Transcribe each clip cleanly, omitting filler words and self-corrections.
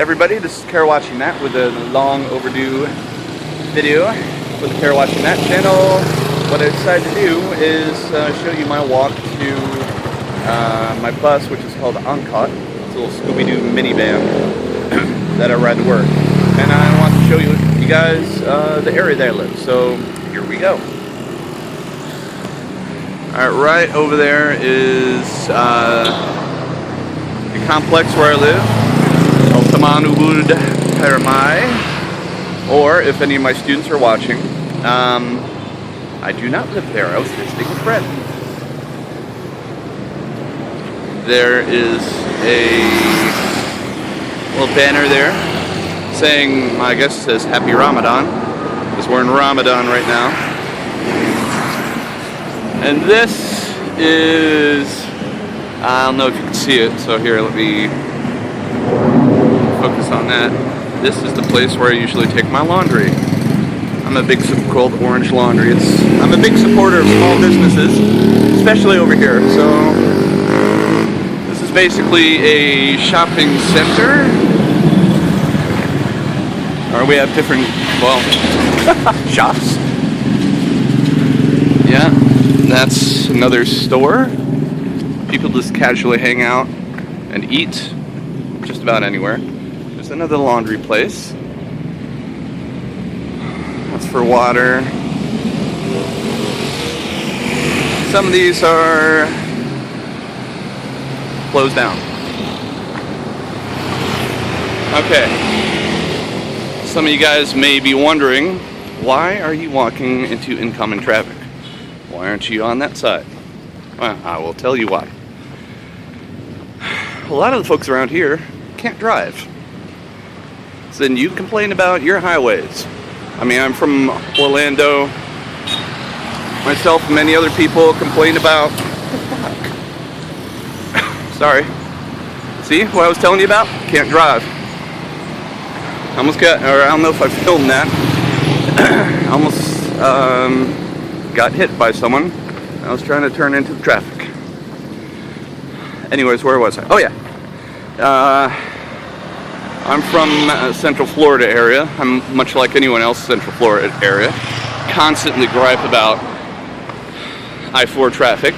everybody, this is Car Watching Matt with a long overdue video for the Car Watching Matt channel. What I decided to do is show you my walk to my bus, which is called Angkot. It's a little Scooby-Doo minivan that I ride to work. And I want to show you guys the area that I live. So here we go. Alright, right over there is the complex where I live, El Tamanubud Paramai, or if any of my students are watching, I do not live there. I was visiting a friend. There is a little banner there saying, I guess it says Happy Ramadan, because we're in Ramadan right now. And this is, I don't know if you can see it, so here, let me focus on that. This is the place where I usually take my laundry. I'm a big called Orange Laundry. I'm a big supporter of small businesses, especially over here. So this is basically a shopping center. Or we have different, well, shops. Yeah, that's another store. People just casually hang out and eat just about anywhere. There's another laundry place. That's for water. Some of these are closed down. Okay. Some of you guys may be wondering, why are you walking into incoming traffic? Why aren't you on that side? Well, I will tell you why. A lot of the folks around here can't drive. So then you complain about your highways. I mean, I'm from Orlando. Myself and many other people complain about... Sorry. See what I was telling you about? Can't drive. Almost got, or I don't know if I filmed that. Almost got hit by someone. I was trying to turn into the traffic. Anyways, where was I? Oh yeah. I'm from Central Florida area. I'm much like anyone else Central Florida area. Constantly gripe about I-4 traffic,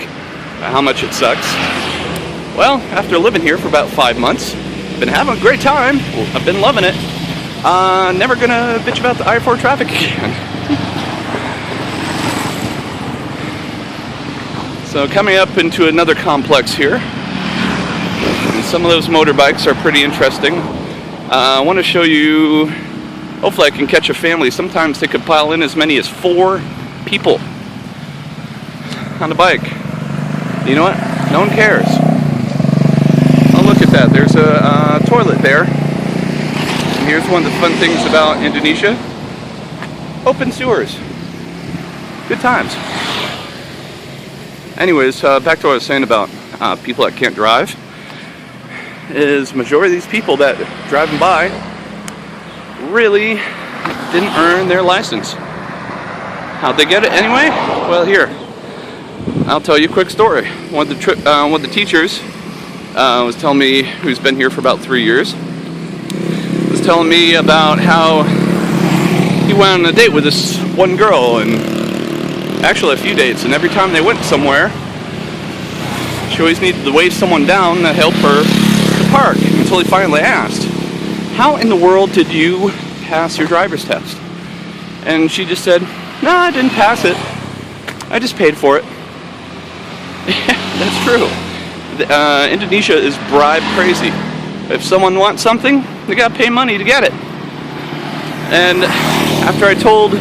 how much it sucks. Well, after living here for about 5 months, been having a great time. I've been loving it. Never gonna bitch about the I-4 traffic again. So coming up into another complex here. And some of those motorbikes are pretty interesting. I want to show you, hopefully I can catch a family. Sometimes they could pile in as many as 4 people on a bike. You know what? No one cares. Oh, look at that. There's a toilet there. And here's one of the fun things about Indonesia. Open sewers. Good times. Anyways, back to what I was saying about people that can't drive. Is majority of these people that driving by really didn't earn their license. How'd they get it anyway? Well, here, I'll tell you a quick story. One of the teachers was telling me, who's been here for about 3 years, was telling me about how he went on a date with this one girl, and actually a few dates, and every time they went somewhere, she always needed to wave someone down to help her to park, until he finally asked, how in the world did you pass your driver's test? And she just said, no, I didn't pass it. I just paid for it. Yeah, that's true. Indonesia is bribe crazy. If someone wants something, they gotta pay money to get it. And after I told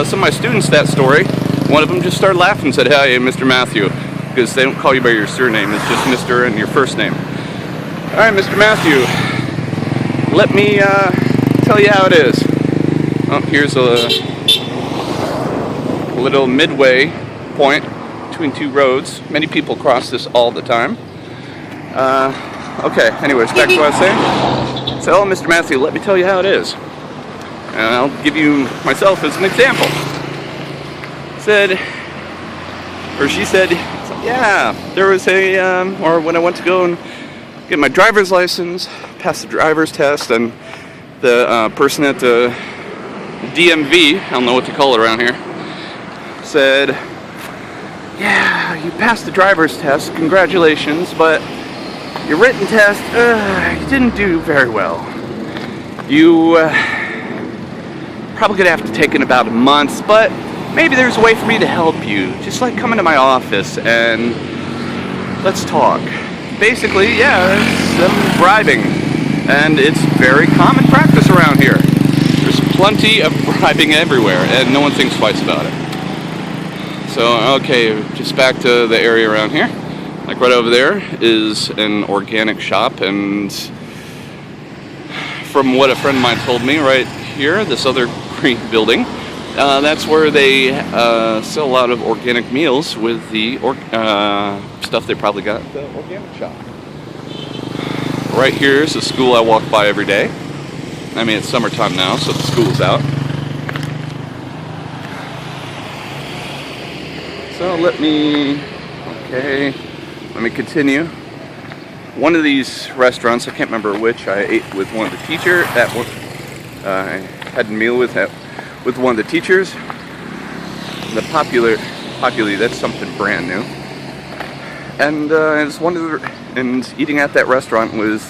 some of my students that story, one of them just started laughing and said, hey, Mr. Matthew, because they don't call you by your surname, it's just Mr. and your first name. Alright, Mr. Matthew, let me tell you how it is. Oh, here's a little midway point between 2 roads. Many people cross this all the time. Okay, anyways, back to what I was saying. So, Mr. Matthew, let me tell you how it is. And I'll give you myself as an example. She said, yeah, there was or when I went to go and get my driver's license, pass the driver's test, and the person at the DMV, I don't know what to call it around here, said, yeah, you passed the driver's test, congratulations, but your written test, you didn't do very well. You probably gonna have to take in about a month, but maybe there's a way for me to help you. Just like come into my office and let's talk. Basically, yeah, it's bribing, and it's very common practice around here. There's plenty of bribing everywhere, and no one thinks twice about it. So, okay, just back to the area around here. Like right over there is an organic shop, and from what a friend of mine told me, right here, this other green building, that's where they sell a lot of organic meals with the stuff they probably got at the organic shop. Right here is a school I walk by every day. I mean, it's summertime now, so the school's out. So let me continue. One of these restaurants, I can't remember which, I ate with one of the teachers at work. I had a meal with one of the teachers. The popularly, that's something brand new. And and eating at that restaurant was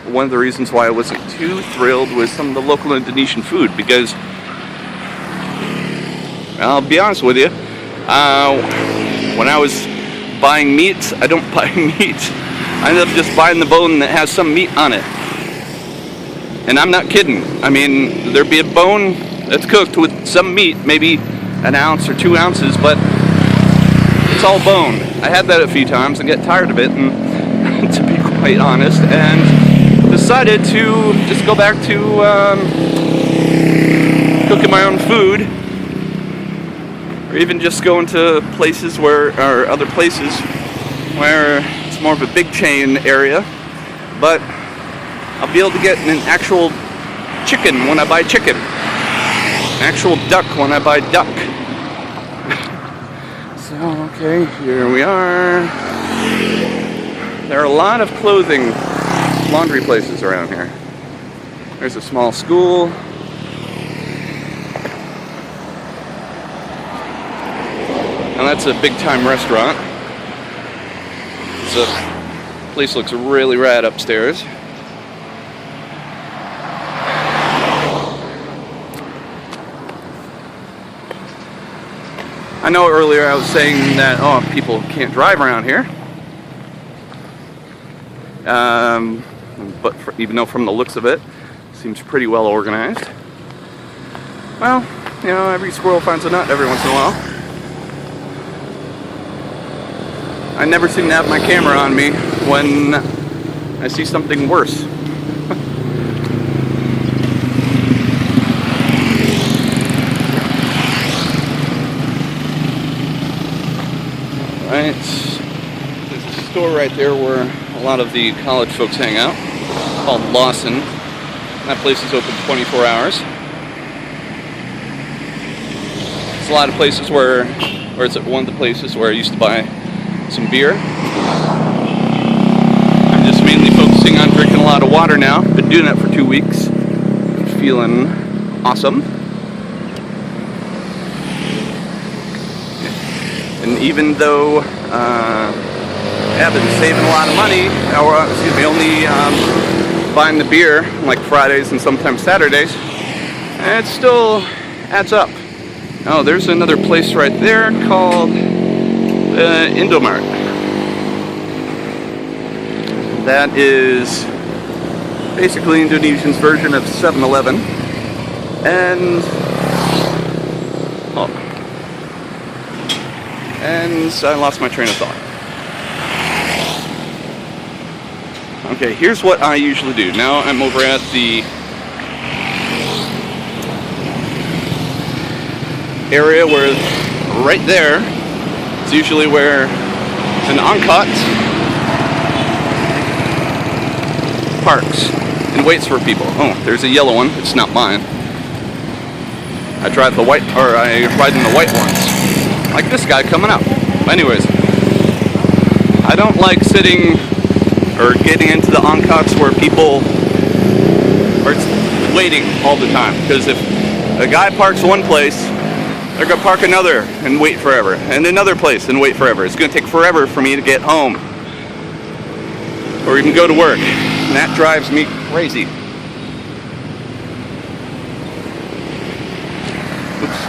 one of the reasons why I wasn't too thrilled with some of the local Indonesian food, because I'll be honest with you, when I was buying meats, I don't buy meat. I ended up just buying the bone that has some meat on it. And I'm not kidding. I mean, there'd be a bone that's cooked with some meat, maybe an ounce or 2 ounces, but it's all bone. I had that a few times and get tired of it, and to be quite honest, and decided to just go back to cooking my own food, or even just going to places or other places where it's more of a big chain area, but I'll be able to get an actual chicken when I buy chicken, an actual duck when I buy duck. So, okay, here we are. There are a lot of clothing, laundry places around here. There's a small school. And that's a big-time restaurant. The place looks really rad upstairs. I know earlier I was saying that, people can't drive around here. But even though from the looks of it, it seems pretty well organized. Well, you know, every squirrel finds a nut every once in a while. I never seem to have my camera on me when I see something worse. Right, there's a store right there where a lot of the college folks hang out, called Lawson. That place is open 24 hours. It's a lot of places where it's one of the places where I used to buy some beer. I'm just mainly focusing on drinking a lot of water now. Been doing that for 2 weeks. Feeling awesome. And even though I've been saving a lot of money, only buying the beer like Fridays and sometimes Saturdays, it still adds up. Oh, there's another place right there called Indomart. That is basically Indonesia's version of 7-Eleven. And I lost my train of thought. Okay, here's what I usually do. Now I'm over at the area where, right there, it's usually where an Angkot parks and waits for people. Oh, there's a yellow one. It's not mine. I ride in the white ones. Like this guy coming up. Anyways, I I don't like sitting or getting into the Angkots where people are waiting all the time. Because if a guy parks one place, they're going to park another and wait forever. And another place and wait forever. It's going to take forever for me to get home. Or even go to work. And that drives me crazy. Oops.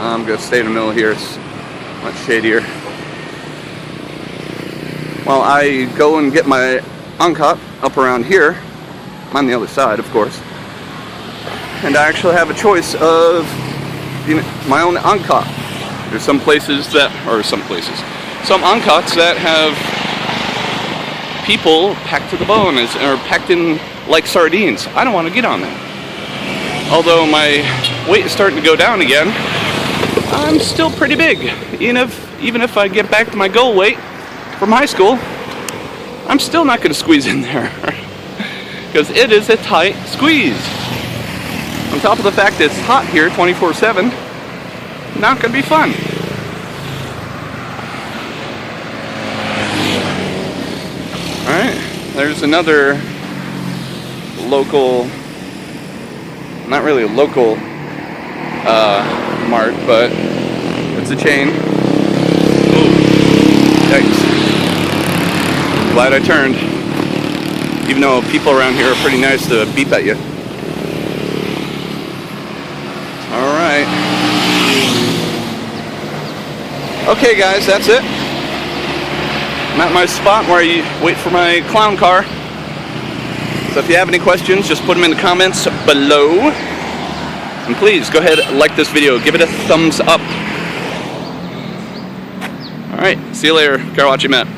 I'm going to stay in the middle here. It's much shadier. While I go and get my Angkot up around here, I'm on the other side, of course, and I actually have a choice of my own Angkot. There's some Angkots that have people packed to the bone, or packed in like sardines. I don't want to get on that. Although my weight is starting to go down again, I'm still pretty big. Even if I get back to my goal weight from high school, I'm still not going to squeeze in there. Because it is a tight squeeze. On top of the fact that it's hot here 24/7, not going to be fun. Alright, there's another local, not really a local mart, but it's a chain. Ooh, yikes. Glad I turned. Even though people around here are pretty nice to beep at you. Alright. Okay guys, that's it. I'm at my spot where I wait for my clown car. So if you have any questions, just put them in the comments below. And please, go ahead and like this video. Give it a thumbs up. Alright, see you later. Care what you met.